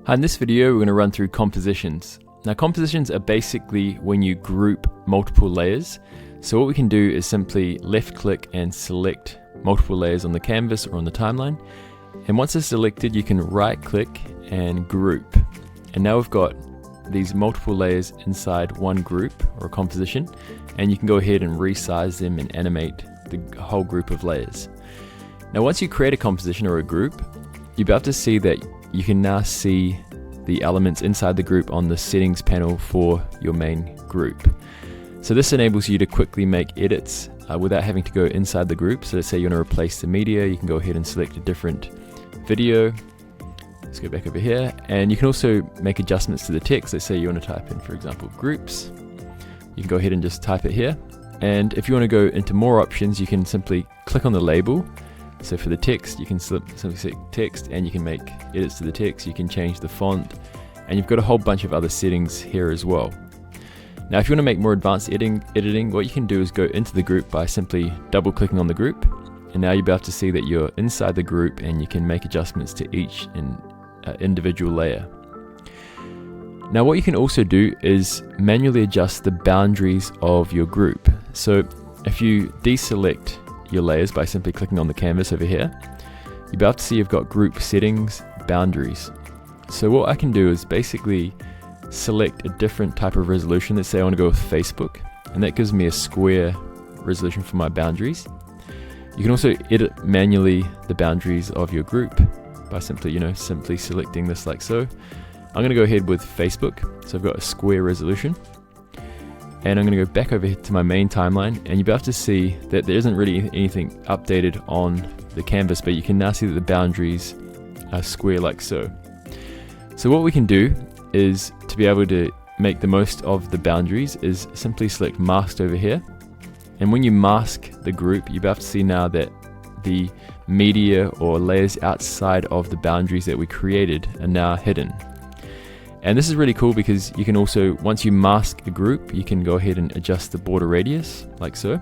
Hi, in this video we're going to run through compositions. Now compositions are basically when you group multiple layers. So what we can do is simply left click and select multiple layers on the canvas or on the timeline. And once it's selected, you can right click and group. And now we've got these multiple layers inside one group or a composition, and you can go ahead and resize them and animate the whole group of layers. Now once you create a composition or a group, you'll be able to see that you can now see the elements inside the group on the settings panel for your main group. So this enables you to quickly make edits without having to go inside the group. So let's say you want to replace the media, you can go ahead and select a different video. Let's go back over here, and you can also make adjustments to the text. Let's say you want to type in, for example, groups. You can go ahead and just type it here. And if you want to go into more options, you can simply click on the label. So for the text, you can simply select text, and you can make edits to the text. You can change the font, and you've got a whole bunch of other settings here as well. Now if you want to make more advanced editing, what you can do is go into the group by simply double clicking on the group, and now you'll be able to see that you're inside the group and you can make adjustments to each individual layer. Now what you can also do is manually adjust the boundaries of your group. So if you deselect your layers by simply clicking on the canvas over here, you'll be able to see you've got group settings, boundaries. So what I can do is basically select a different type of resolution. Let's say I want to go with Facebook, and that gives me a square resolution for my boundaries. You can also edit manually the boundaries of your group by simply selecting this like so. I'm going to go ahead with Facebook, so I've got a square resolution. And I'm going to go back over here to my main timeline, and you'll be able to see that there isn't really anything updated on the canvas, but you can now see that the boundaries are square like so. So what we can do is, to be able to make the most of the boundaries, is simply select masked over here. And when you mask the group, you'll be able to see now that the media or layers outside of the boundaries that we created are now hidden. And this is really cool because you can also, once you mask a group, you can go ahead and adjust the border radius like so.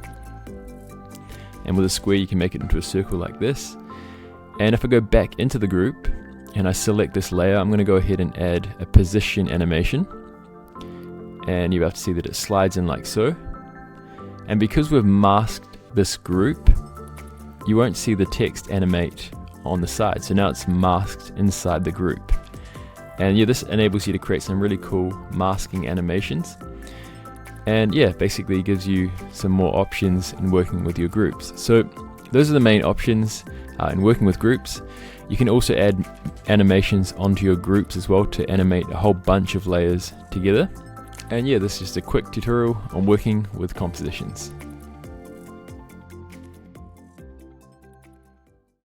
And with a square, you can make it into a circle like this. And if I go back into the group and I select this layer, I'm going to go ahead and add a position animation. And you'll have to see that it slides in like so. And because we've masked this group, you won't see the text animate on the side. So now it's masked inside the group. And yeah, this enables you to create some really cool masking animations. And yeah, basically gives you some more options in working with your groups. So those are the main options in working with groups. You can also add animations onto your groups as well to animate a whole bunch of layers together. And yeah, this is just a quick tutorial on working with compositions.